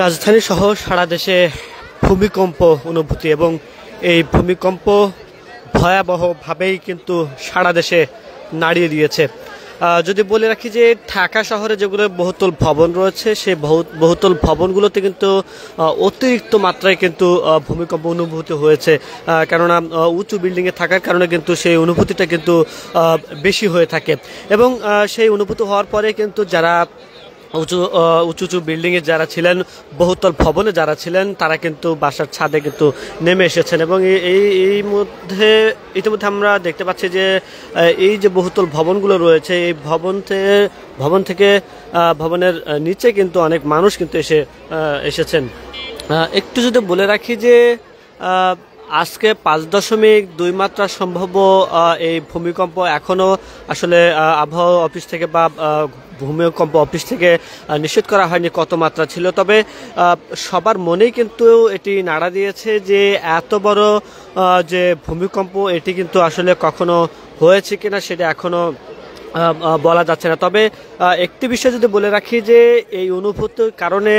রাজধানী সহ সারা দেশে ভূমিকম্প অনুভূতি এবং এই ভূমিকম্প ভয়াবহভাবেই কিন্তু সারা দেশে নাড়িয়ে দিয়েছে। যদি বলে রাখি যে ঢাকা শহরে যেগুলো বহুতল ভবন রয়েছে সেই বহুতল ভবনগুলোতে কিন্তু অতিরিক্ত মাত্রায় কিন্তু ভূমিকম্প অনুভূতি হয়েছে, কেননা উঁচু বিল্ডিংয়ে থাকার কারণে কিন্তু সেই অনুভূতিটা কিন্তু বেশি হয়ে থাকে এবং সেই অনুভূতি হওয়ার পরে কিন্তু যারা উঁচু উঁচু বিল্ডিংয়ে যারা ছিলেন, বহুতল ভবনে যারা ছিলেন, তারা কিন্তু বাসার ছাদে কিন্তু নেমে এসেছেন এবং ইতিমধ্যে আমরা দেখতে পাচ্ছি যে এই যে বহুতল ভবনগুলো রয়েছে এই ভবন থেকে ভবনের নিচে কিন্তু অনেক মানুষ কিন্তু এসেছেন। একটু যদি বলে রাখি যে আজকে 5.2 মাত্রা সম্ভাব্য এই ভূমিকম্প এখনও আসলে আবহাওয়া অফিস থেকে বা ভূমিকম্প অফিস থেকে নিশ্চিত করা হয়নি কত মাত্রা ছিল, তবে সবার মনেই কিন্তু এটি নাড়া দিয়েছে যে এত বড় যে ভূমিকম্প এটি কিন্তু আসলে কখনো হয়েছে কিনা সেটা এখনো বলা যাচ্ছে না। তবে একটি বিষয় যদি বলে রাখি যে এই অনুভূতির কারণে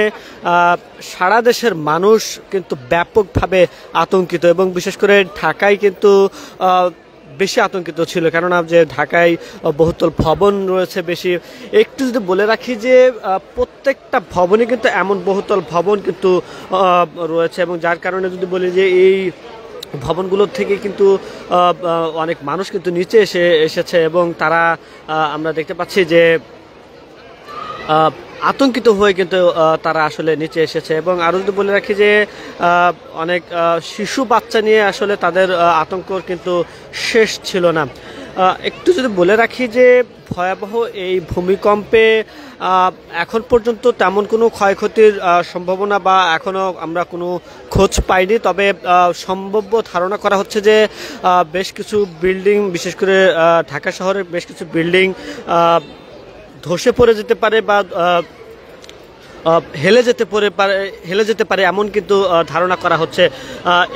সারা দেশের মানুষ কিন্তু ব্যাপকভাবে আতঙ্কিত এবং বিশেষ করে ঢাকায় কিন্তু বেশি আতঙ্কিত ছিল, কেননা যে ঢাকায় বহুতল ভবন রয়েছে বেশি। একটু যদি বলে রাখি যে প্রত্যেকটা ভবনে কিন্তু এমন বহুতল ভবন কিন্তু রয়েছে এবং যার কারণে যদি বলি যে এই ভবনগুলোর থেকে কিন্তু অনেক মানুষ কিন্তু নিচে এসেছে এবং তারা আমরা দেখতে পাচ্ছি যে আতঙ্কিত হয়ে কিন্তু তারা আসলে নিচে এসেছে এবং আরও যদি বলে রাখি যে অনেক শিশু বাচ্চা নিয়ে আসলে তাদের আতঙ্ক কিন্তু শেষ ছিল না। একটু যদি বলে রাখি যে ভয়াবহ এই ভূমিকম্পে এখন পর্যন্ত তেমন কোনো ক্ষয়ক্ষতির সম্ভাবনা বা এখনও আমরা কোনো খোঁজ পাইনি, তবে সম্ভাব্য ধারণা করা হচ্ছে যে বেশ কিছু বিল্ডিং, বিশেষ করে ঢাকা শহরের বেশ কিছু বিল্ডিং ধসে পড়ে যেতে পারে বা হেলে যেতে পারে এমন কিন্তু ধারণা করা হচ্ছে।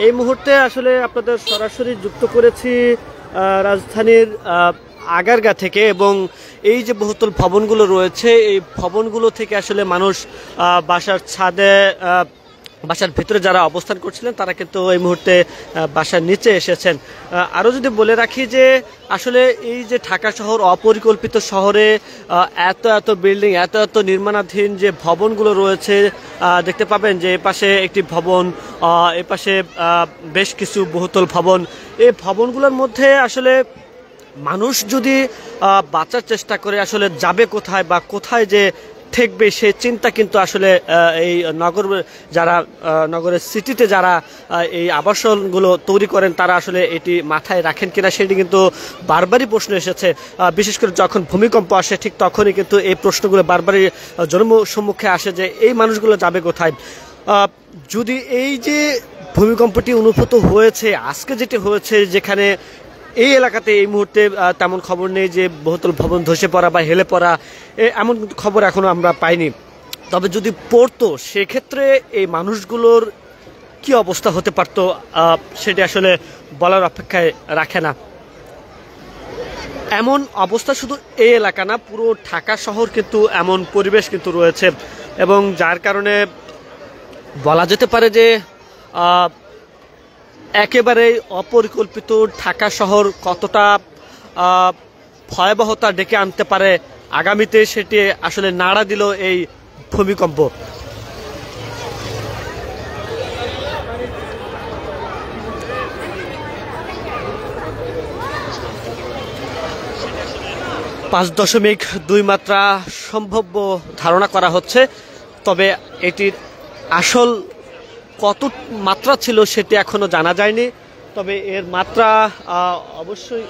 এই মুহূর্তে আসলে আপনাদের সরাসরি যুক্ত করেছি রাজধানীর আগারগাঁ থেকে এবং এই যে বহুতল ভবনগুলো রয়েছে এই ভবনগুলো থেকে আসলে মানুষ বাসার ভিতরে যারা অবস্থান করছিলেন তারা কিন্তু এই মুহূর্তে বাসার নিচে এসেছেন। আরও যদি বলে রাখি যে আসলে এই যে ঢাকা শহর অপরিকল্পিত শহরে এত বিল্ডিং, এত নির্মাণাধীন যে ভবনগুলো রয়েছে, দেখতে পাবেন যে এপাশে একটি ভবন, এপাশে বেশ কিছু বহুতল ভবন। এই ভবনগুলোর মধ্যে আসলে মানুষ যদি বাঁচার চেষ্টা করে আসলে যাবে কোথায় বা কোথায় যে ঠেকবে সে চিন্তা কিন্তু আসলে এই নগরের সিটিতে যারা এই আবাসনগুলো তৈরি করেন তারা আসলে এটি মাথায় রাখেন কিনা সেটি কিন্তু বারবারই প্রশ্ন এসেছে। বিশেষ করে যখন ভূমিকম্প আসে ঠিক তখনই কিন্তু এই প্রশ্নগুলো বারবারই জনসম্মুখে আসে যে এই মানুষগুলো যাবে কোথায়। যদি এই যে ভূমিকম্পটি অনুভূত হয়েছে আজকে যেটি হয়েছে, যেখানে এই এলাকাতে এই মুহূর্তে তেমন খবর নেই যে বহুতল ভবন ধসে পড়া বা হেলে পড়া এমন খবর এখনো আমরা পাইনি, তবে যদি পড়তো সেক্ষেত্রে এই মানুষগুলোর কি অবস্থা হতে পারত সেটি আসলে বলার অপেক্ষায় রাখে না। এমন অবস্থা শুধু এই এলাকা না, পুরো ঢাকা শহর কিন্তু এমন পরিবেশ কিন্তু রয়েছে এবং যার কারণে বলা যেতে পারে যে একেবারে অপরিকল্পিত ঢাকা শহর কতটা ভয়াবহতা ডেকে আনতে পারে আগামীতে সেটি আসলে নাড়া দিল এই ভূমিকম্প। পাঁচ 5.2 মাত্রা সম্ভাব্য ধারণা করা হচ্ছে, তবে এটির আসল কত মাত্রা ছিল সেটি এখনো জানা যায়নি, তবে এর মাত্রা অবশ্যই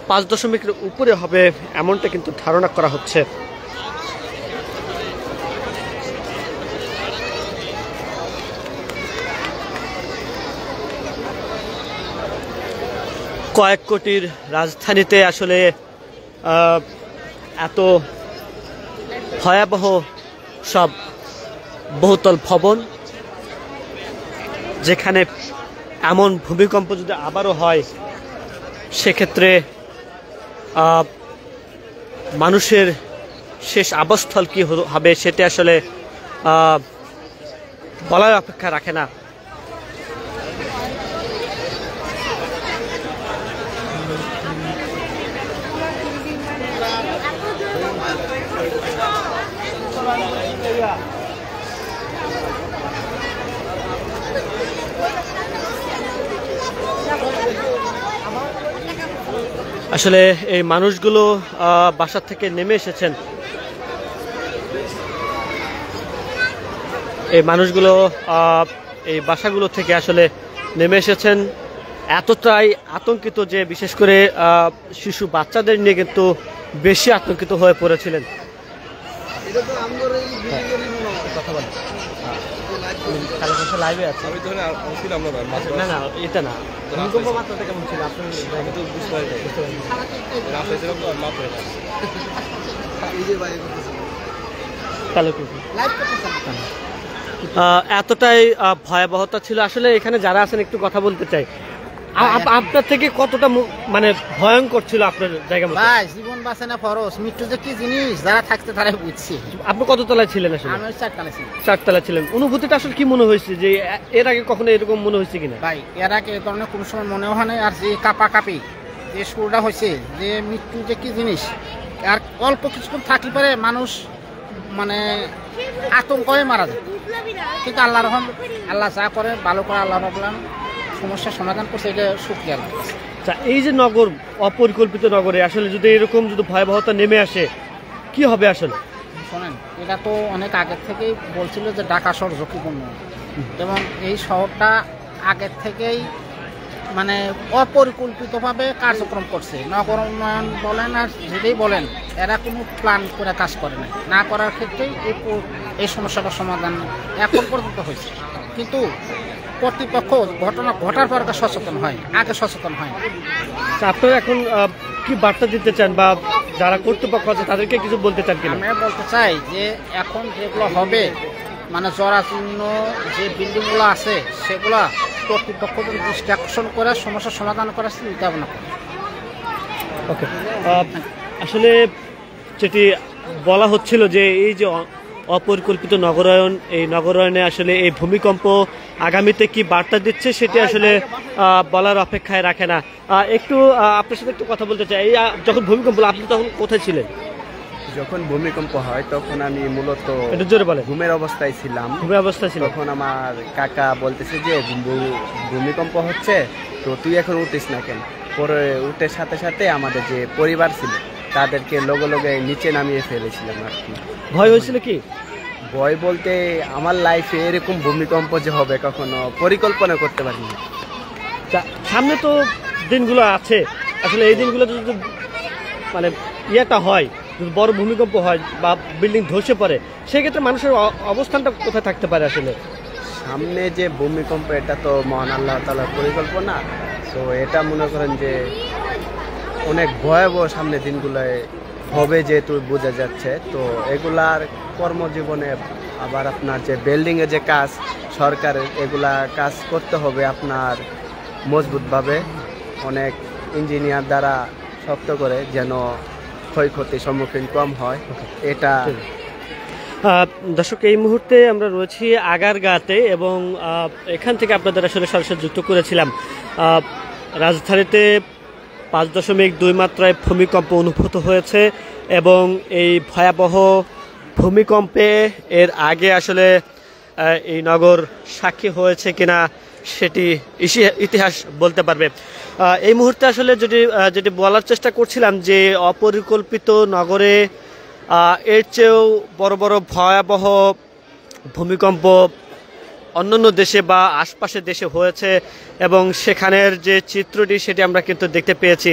5.0 উপরে হবে এমনটা কিন্তু ধারণা করা হচ্ছে। কয়েক কোটির রাজধানীতে আসলে এত ভয়াবহ সব বহুতল ভবন, যেখানে এমন ভূমিকম্প যদি আবারও হয় সেক্ষেত্রে মানুষের শেষ আবাসস্থল কি হবে সেটা আসলে বলার অপেক্ষা রাখে না। আসলে এই মানুষগুলো বাসা থেকে নেমে এসেছেন, এই মানুষগুলো এই বাসাগুলো থেকে আসলে নেমে এসেছেন, এতটাই আতঙ্কিত যে বিশেষ করে শিশু বাচ্চাদের নিয়ে কিন্তু বেশি আতঙ্কিত হয়ে পড়েছিলেন। লাইভে আছে না না এটা না কেমন ছিল এতটাই ভয়াবহতা ছিল। আসলে এখানে যারা আছেন একটু কথা বলতে চাই, আপনার থেকে কতটা মানে ভয়ঙ্কর ছিল আপনার জায়গা? ভাই জীবন বাঁচানো ফরজ, মৃত্যু যে কি জিনিস যারা থাকতে তারাই বুঝছি। আপনি কত তলায় ছিলেন? আসলে আমি 4 তলায় ছিলাম। 4 তলায় ছিলেন। অনুভূতিটা আসলে কি মনে হয়েছে, যে এর আগে কখনো এরকম মনে হয়েছে কিনা? ভাই এর আগে এ ধরনের কোনো সময় মনে হয় না। আর যে কাঁপি যে শুরুটা হয়েছে, যে মৃত্যু যে কি জিনিস, আর অল্প কিছুক্ষণ থাকলে পরে মানুষ মানে আতঙ্ক হয়ে মারা যায়। কিন্তু আল্লাহ রহম, আল্লাহ যা করে ভালো করে, আল্লাহ বললাম সমস্যার সমাধান করছে, এটা শুকরিয়া আল্লাহ। আচ্ছা, এই যে নগর, অপরিকল্পিত নগরে আসলে যদি এরকম যদি ভয়াবহতা নেমে আসে কি হবে আসলে? শোনেন, এটা তো অনেক আগের থেকেই বলছিল যে ঢাকা শহর ঝুঁকিপূর্ণ, এবং এই শহরটা আগের থেকেই মানে অপরিকল্পিতভাবে কার্যক্রম করছে। নগর উন্নয়ন বলেন আর যেটাই বলেন, এরা কোনো প্ল্যান করে কাজ করে না করার ক্ষেত্রেই এই সমস্যাটার সমাধান এখন পর্যন্ত হয়েছে। কিন্তু কর্তৃপক্ষ ঘটনা ঘটার পর সচেতন হয়, আগে সচেতন হয়। আপনারা এখন কি বার্তা দিতে চান, বা যারা কর্তৃপক্ষ আছে তাদেরকে কিছু বলতে চান কিনা? আমি বলতে চাই যে এখন যেগুলো হবে, মানে জরাজীর্ণ যে বিল্ডিংগুলো আছে, সেগুলো কর্তৃপক্ষ দৃষ্টি আকর্ষণ করে সমস্যার সমাধান করার চিন্তা ভাবনা করে। ওকে, আসলে যেটি বলা হচ্ছিল যে এই যে অপরিকল্পিত নগরায়ন, এই নগরায়নে আসলে এই ভূমিকম্প আগামীতে কি বার্তা দিচ্ছে সেটি আসলে বলার অপেক্ষায় রাখে না। একটু আপনার সাথে একটু কথা বলতে চাই। এই যখন ভূমিকম্প, আপনি তখন কোথায় ছিলেন? যখন ভূমিকম্প হয় তখন আমি মূলত ঘুমের অবস্থায় ছিলাম। তখন আমার কাকা বলতেছে যে ভূমিকম্প হচ্ছে, তো তুই এখন উঠিস না কেন। পরে উঠে সাথে সাথে আমাদের যে পরিবার ছিল তাদেরকে লগে লগে নিচে নামিয়ে ফেলেছিলাম আর কি। ভয় হয়েছিল কি? ভয় বলতে আমার লাইফে এরকম ভূমিকম্প যে হবে কখনো পরিকল্পনা করতে পারিনি। সামনে তো দিনগুলো আছে, আসলে এই দিনগুলো যদি মানে ইয়েটা হয়, যদি বড় ভূমিকম্প হয় বা বিল্ডিং ধসে পড়ে, সেক্ষেত্রে মানুষের অবস্থানটা কোথায় থাকতে পারে? আসলে সামনে যে ভূমিকম্প, এটা তো মহান আল্লাহ তাআলার পরিকল্পনা। তো এটা মনে করেন যে অনেক ভয়াবহ সামনে দিনগুলোয় হবে যেহেতু বোঝা যাচ্ছে। তো এগুলার কর্মজীবনে আবার আপনার যে বিল্ডিংয়ে যে কাজ, সরকারের এগুলা কাজ করতে হবে আপনার মজবুতভাবে, অনেক ইঞ্জিনিয়ার দ্বারা শক্ত করে, যেন ক্ষয়ক্ষতির সম্মুখীন কম হয়। এটা দর্শক, এই মুহূর্তে আমরা রয়েছি আগারগাঁতে, এবং এখান থেকে আপনাদের আসলে সরাসরি যুক্ত করেছিলাম। রাজধানীতে 5.2 মাত্রায় ভূমিকম্প অনুভূত হয়েছে, এবং এই ভয়াবহ ভূমিকম্পে এর আগে আসলে এই নগর সাক্ষী হয়েছে কিনা সেটি ইতিহাস বলতে পারবে। এই মুহূর্তে আসলে যেটি বলার চেষ্টা করছিলাম, যে অপরিকল্পিত নগরে এর চেয়েও বড় বড় ভয়াবহ ভূমিকম্প অন্যান্য দেশে বা আশপাশের দেশে হয়েছে, এবং সেখানের যে চিত্রটি সেটি আমরা কিন্তু দেখতে পেয়েছি।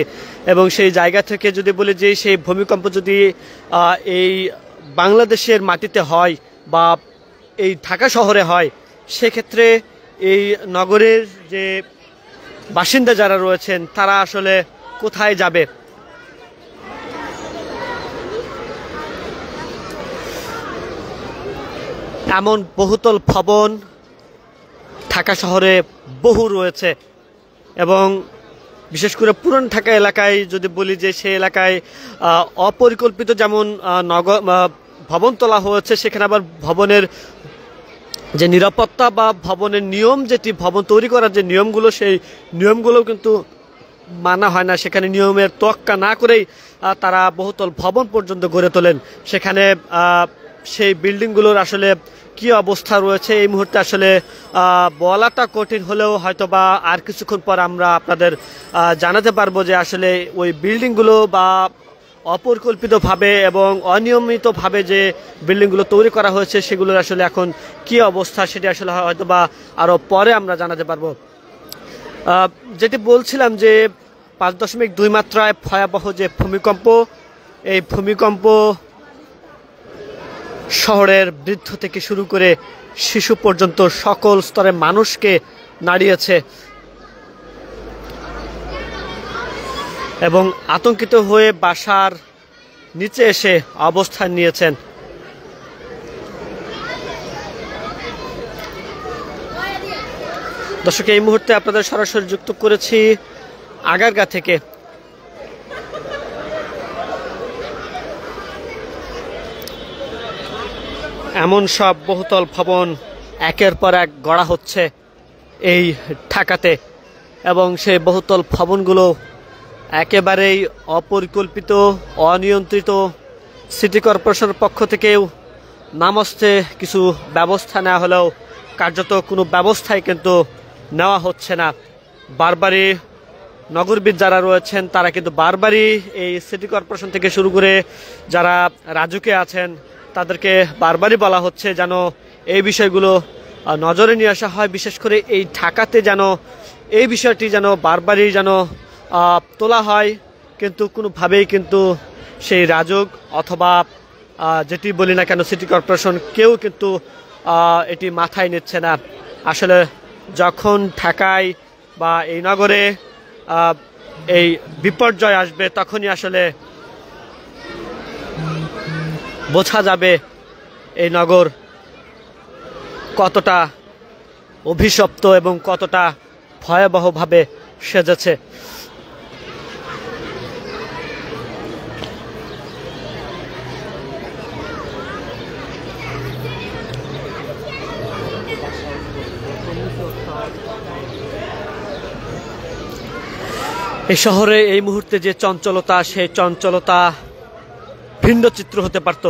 এবং সেই জায়গা থেকে যদি বলি যে সেই ভূমিকম্প যদি এই বাংলাদেশের মাটিতে হয় বা এই ঢাকা শহরে হয়, সেক্ষেত্রে এই নগরের যে বাসিন্দা যারা রয়েছেন তারা আসলে কোথায় যাবে? এমন বহুতল ভবন ঢাকা শহরে বহু রয়েছে, এবং বিশেষ করে পুরান ঢাকা এলাকায় যদি বলি যে সেই এলাকায় অপরিকল্পিত যেমন ভবন তোলা হয়েছে, সেখানে আবার ভবনের যে নিরাপত্তা বা ভবনের নিয়ম, যেটি ভবন তৈরি করার যে নিয়মগুলো, সেই নিয়মগুলো কিন্তু মানা হয় না। সেখানে নিয়মের তোয়াক্কা না করেই তারা বহুতল ভবন পর্যন্ত গড়ে তোলেন। সেখানে সেই বিল্ডিংগুলোর আসলে কি অবস্থা রয়েছে এই মুহূর্তে আসলে বলাটা কঠিন হলেও হয়তো বা আর কিছুক্ষণ পর আমরা আপনাদের জানাতে পারবো যে আসলে ওই বিল্ডিংগুলো বা অপরিকল্পিতভাবে এবং অনিয়মিতভাবে যে বিল্ডিংগুলো তৈরি করা হয়েছে সেগুলোর আসলে এখন কি অবস্থা, সেটি আসলে হয়তো বা আরও পরে আমরা জানাতে পারবো। যেটি বলছিলাম যে 5.2 মাত্রায় ভয়াবহ যে ভূমিকম্প, এই ভূমিকম্প শহরের বৃদ্ধ থেকে শুরু করে শিশু পর্যন্ত সকল স্তরের মানুষকে নাড়িয়েছে এবং আতঙ্কিত হয়ে বাসার নিচে এসে অবস্থান নিয়েছেন। দর্শক, এই মুহূর্তে আপনাদের সরাসরি যুক্ত করেছি আগারগাঁ থেকে। এমন সব বহুতল ভবন একের পর এক গড়া হচ্ছে এই ঢাকাতে এবং সেই বহুতল ভবনগুলো একেবারেই অপরিকল্পিত, অনিয়ন্ত্রিত। সিটি কর্পোরেশনের পক্ষ থেকেও নামস্তে কিছু ব্যবস্থা নেওয়া হলেও কার্যত কোনো ব্যবস্থাই কিন্তু নেওয়া হচ্ছে না। বারবারই নগরবিদ যারা রয়েছেন তারা কিন্তু বারবারই এই সিটি কর্পোরেশন থেকে শুরু করে যারা রাজুকে আছেন তাদেরকে বারবারই বলা হচ্ছে যেন এই বিষয়গুলো নজরে নিয়ে আসা হয়। বিশেষ করে এই ঢাকাতে যেন এই বিষয়টি যেন বারবারই যেন তোলা হয়, কিন্তু কোনোভাবেই কিন্তু সেই রাজুক অথবা যেটি বলি না কেন সিটি কর্পোরেশন কেউ কিন্তু এটি মাথায় নিচ্ছে না। আসলে যখন ঢাকায় বা এই নগরে এই বিপর্যয় আসবে তখনই আসলে বোঝা যাবে এই নগর কতটা অভিশপ্ত এবং কতটা ভয়াবহভাবে সেজেছে। এই শহরে এই মুহূর্তে যে চঞ্চলতা, সেই চঞ্চলতা ভিন্ন চিত্র হতে পারত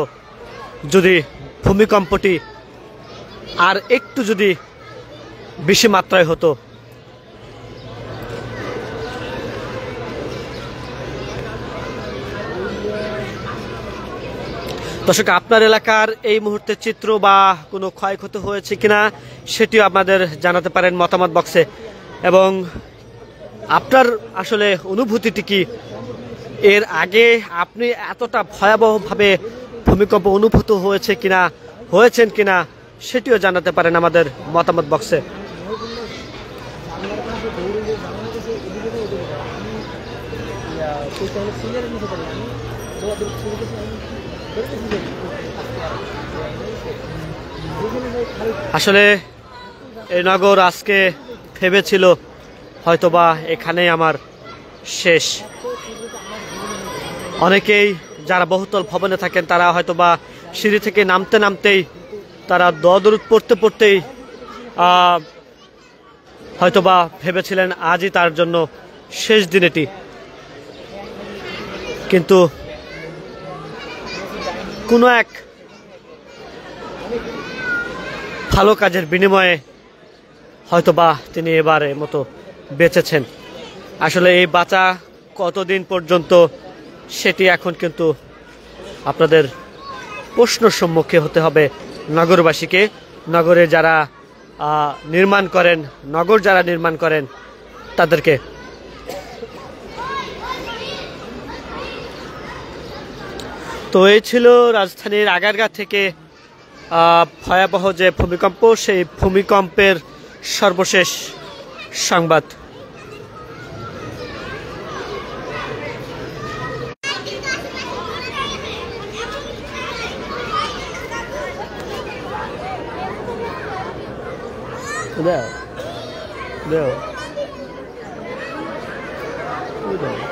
যদি ভূমিকম্পটি আর একটু যদি বেশি মাত্রায় হতো। দর্শক, আপনার এলাকার এই মুহূর্তের চিত্র বা কোনো ক্ষয়ক্ষতি হয়েছে কিনা সেটিও আপনাদের জানাতে পারেন মতামত বক্সে, এবং আপনার আসলে অনুভূতিটি কি, এর আগে আপনি এতটা ভয়াবহভাবে ভূমিকম্প অনুভূত হয়েছেন কিনা সেটিও জানাতে পারেন আমাদের মতামত বক্সে। আসলে এই নগর আজকে ভেবেছিল হয়তোবা এখানেই আমার শেষ। অনেকেই যারা বহুতল ভবনে থাকেন তারা হয়তোবা সিঁড়ি থেকে নামতেই তারা দরদ পড়তেই হয়তোবা ভেবেছিলেন আজই তার জন্য শেষ দিন এটি, কিন্তু কোনো এক ভালো কাজের বিনিময়ে হয়তোবা তিনি এবারের মতো বেঁচেছেন। আসলে এই বাঁচা কতদিন পর্যন্ত সেটি এখন কিন্তু আপনাদের প্রশ্নের সম্মুখে হতে হবে নগরবাসীকে। নগরে যারা নির্মাণ করেন তাদেরকে। তো এই ছিল রাজধানীর আগারগাঁ থেকে ভয়াবহ যে ভূমিকম্প, সেই ভূমিকম্পের সর্বশেষ সংবাদ। দেও বোধহয়।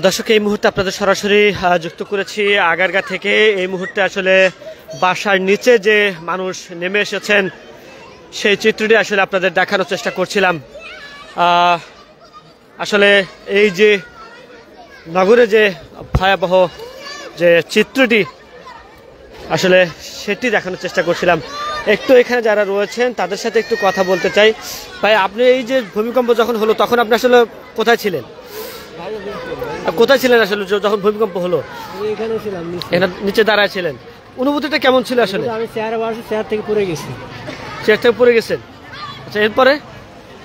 দর্শক, এই মুহূর্তে আপনাদের সরাসরি যুক্ত করেছি আগারগা থেকে। এই মুহূর্তে আসলে বাসার নিচে যে মানুষ নেমে এসেছেন সেই চিত্রটি আসলে আপনাদের দেখানোর চেষ্টা করছিলাম। আসলে এই যে নগরে যে ভয়াবহ যে চিত্রটি আসলে সেটি দেখানোর চেষ্টা করছিলাম। একটু এখানে যারা রয়েছেন তাদের সাথে একটু কথা বলতে চাই। ভাই, আপনি এই যে ভূমিকম্প যখন হলো তখন আপনি আসলে কোথায় ছিলেন? কোথায় ছিলেন আসলে যখন ভূমিকম্প হলো? এখানে ছিলাম, নিচে দাঁড়ায় ছিলেন। অনুভূতিটা কেমন ছিল আসলে? আমি চেয়ারে বসে চেয়ার থেকে পড়ে গেছি। চেয়ার থেকে পড়ে গেছেন? আচ্ছা, এরপরে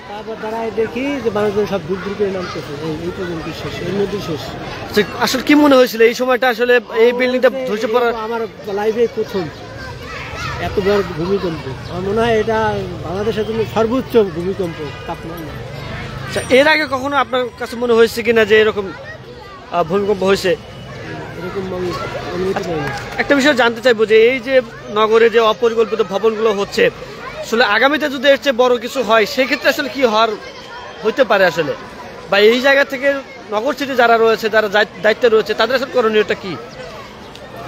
তারপর দাঁড়ায় দেখি যে মানুষজন সব দূর দূর করে নামতেছে। এই পর্যন্ত শেষ, এর মধ্যে শেষ। আচ্ছা, আসলে কি মনে হয়েছিল এই সময়টা আসলে এই বিল্ডিংটা ধসে পড়ার? আমার লাইফে প্রথম এত বড় ভূমিকম্প। আমার মনে হয় এটা বাংলাদেশের জন্য সর্বোচ্চ ভূমিকম্প তাপমাত্রা। আচ্ছা, এর আগে কখনো আপনার কাছে মনে হয়েছে কিনা যে এরকম ভূমিকম্প হয়েছে? এরকম আমি অনুমতি পাইনি। একটা বিষয় জানতে চাইবো যে এই যে নগরে যে অপরিকল্পিত ভবনগুলো হচ্ছে, আসলে আগামীতে যদি এর চেয়ে বড় কিছু হয় সেক্ষেত্রে আসলে কি হইতে পারে আসলে, বা এই জায়গা থেকে নগর সিটি যারা রয়েছে, যারা দায়িত্বে রয়েছে, তাদের আসলে করণীয়টা কি?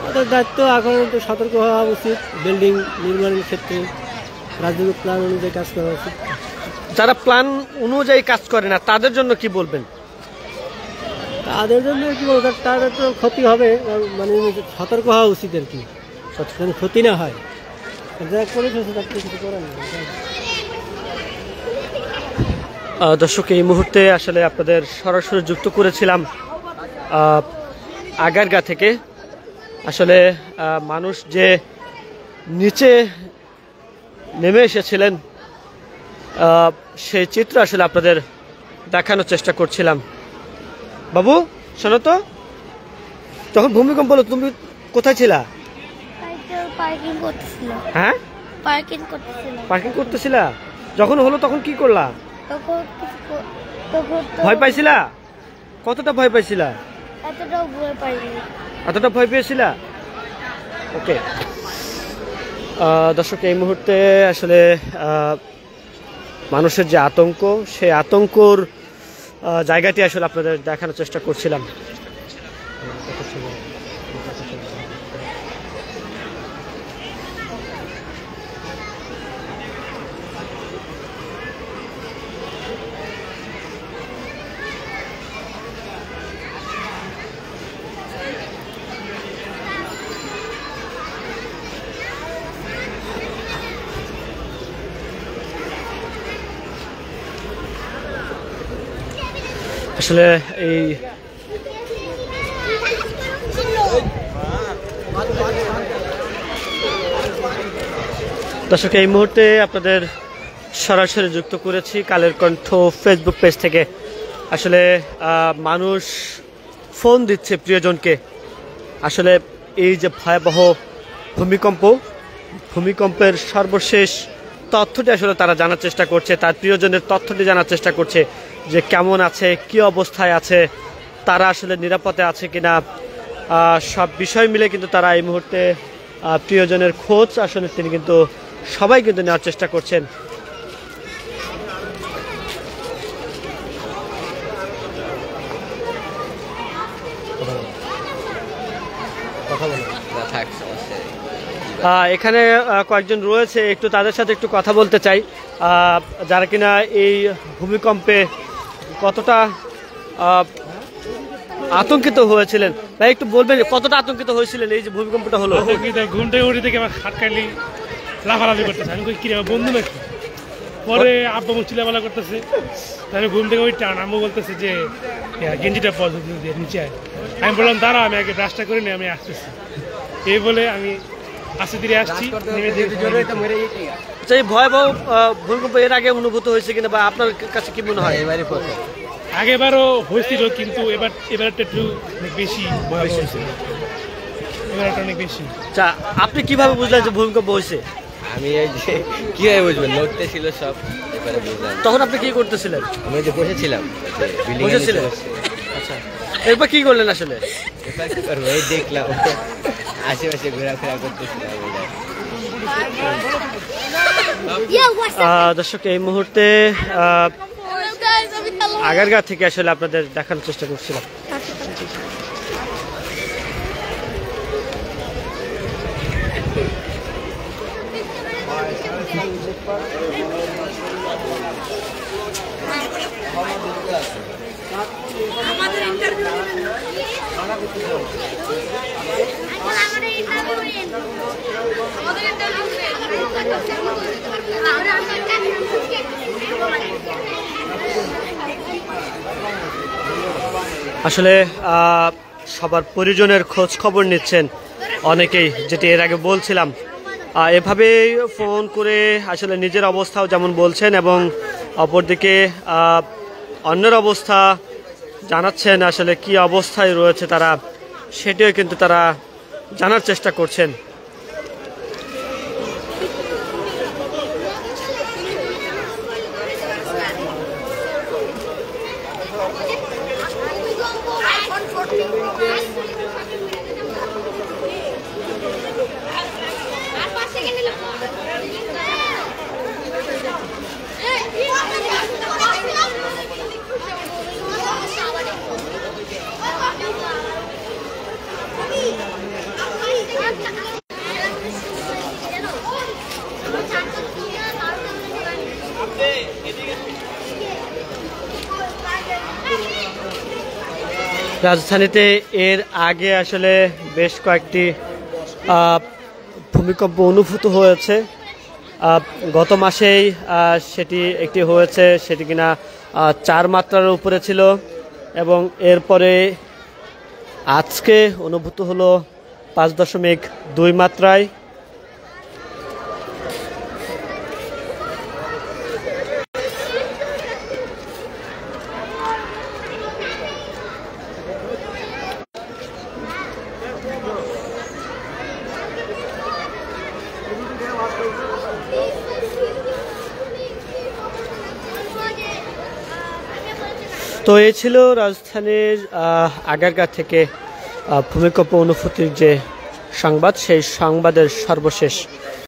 তাদের দায়িত্ব এখন তো সতর্ক হওয়া উচিত। বিল্ডিং নির্মাণের ক্ষেত্রে রাজনৈতিক প্ল্যান অনুযায়ী কাজ করা উচিত। যারা প্ল্যান অনুযায়ী কাজ করে না তাদের জন্য কি বলবেন? তাদের জন্য কি বলবো, তাদের তো ক্ষতি হবে, মানে সতর্ক হওয়া উচিত আর কি, যেন ক্ষতি না হয়। যা করে ফেলছে তার কিছু করার নেই। দর্শক, এই মুহূর্তে আসলে আপনাদের সরাসরি যুক্ত করেছিলাম আগারগা থেকে। আসলে মানুষ যে নিচে নেমে এসেছিলেন সেই চিত্র আসলে আপনাদের দেখানোর চেষ্টা করছিলাম। বাবু, শোনো তো, যখন ভূমিকম্প হলো তুমি কোথায় ছিলা? পার্কিং করতেছিল। হ্যাঁ, পার্কিং করতেছিলা। যখন হলো তখন কি করলা? ভয় পাইছিলা? কতটা ভয় পাইছিলা? এতটা ভয় পেয়েছিলা? ওকে। দর্শক, এই মুহূর্তে আসলে মানুষের যে আতঙ্ক, সেই আতঙ্কর জায়গাটি আসলে আপনাদের দেখানোর চেষ্টা করছিলাম। আসলে এই দর্শক, এই মুহূর্তে আপনাদের সরাসরি যুক্ত করেছি কালের কণ্ঠ ফেসবুক পেজ থেকে। আসলে মানুষ ফোন দিচ্ছে প্রিয়জনকে। আসলে এই যে ভয়াবহ ভূমিকম্পের সর্বশেষ তথ্যটি আসলে তারা জানার চেষ্টা করছে, তার প্রিয়জনের তথ্যটি জানার চেষ্টা করছে যে কেমন আছে, কি অবস্থায় আছে, তারা আসলে নিরাপদে আছে কিনা। সব বিষয় মিলে কিন্তু তারা এই মুহূর্তে প্রিয়জনের খোঁজ আসলে তিনি কিন্তু সবাই কিন্তু নেওয়ার চেষ্টা করছেন। এখানে কয়েকজন রয়েছে, একটু তাদের সাথে একটু কথা বলতে চাই, যারা কিনা এই ভূমিকম্পে কতটা আতঙ্কিত হয়েছিলেন। ভাই, একটু বলবেন কতটা আতঙ্কিত হয়েছিলেন এই যে ভূমিকম্পটা হলো? ঘুম থেকে উঠে থেকে আমার হাত কাটলি লাফালাফি করতেছে। আমি কি বন্ধু নাকি? পরে আব্বু চিলাবেলা করতেছে, আমি ঘুম থেকে ওই টান আম্মু বলতেছে যে গেঞ্জিটা পদ্ধতি দিয়ে নিচে আয়। আমি বললাম দাঁড়া, আমি আগে ব্রাশটা করে নিই, আমি আসতেছি। এই বলে আমি আস্তে ধীরে আসছি। এই ভয়াবহ ভূমিকম্প এর আগে অনুভূত হয়েছে কিনা, বা আপনার কাছে কি মনে হয়? আগেবারও হয়েছিল, কিন্তু এবারটা একটু অনেক বেশি ভয়াবহ হয়েছিল। এবারটা অনেক বেশি। আচ্ছা, আপনি কিভাবে বুঝলেন যে ভূমিকম্প হয়েছে? আমি এই যে কিভাবে বুঝবেন নড়তে ছিল সব এবারে বুঝলাম। তখন আপনি কি করতেছিলেন? আমি যে বসেছিলাম বসেছিলেন? আচ্ছা, এরপর কি করলেন আসলে? এবার কি করবো এই দেখলাম আশেপাশে ঘোরাফেরা করতেছিলাম। দর্শক এই মুহূর্তে আগারগাঁ থেকে আসলে আপনাদের দেখানোর চেষ্টা করছিলাম। আসলে সবার পরিজনের খোঁজ খবর নিচ্ছেন অনেকেই, যেটি এর আগে বলছিলাম। এভাবেই ফোন করে আসলে নিজের অবস্থাও যেমন বলছেন এবং অপরদিকে অন্যের অবস্থা জানাচ্ছেন, আসলে কি অবস্থায় রয়েছে তারা সেটিও কিন্তু তারা জানার চেষ্টা করছেন। রাজধানীতে এর আগে আসলে বেশ কয়েকটি ভূমিকম্প অনুভূত হয়েছে। গত মাসেই সেটি একটি হয়েছে, সেটি কিনা 4 মাত্রার উপরে ছিল এবং এরপরে আজকে অনুভূত হলো 5.2 মাত্রায়। তো এই ছিল রাজধানীর আগারগাঁ থেকে ভূমিকম্প অনুভূতির যে সংবাদ, সেই সংবাদের সর্বশেষ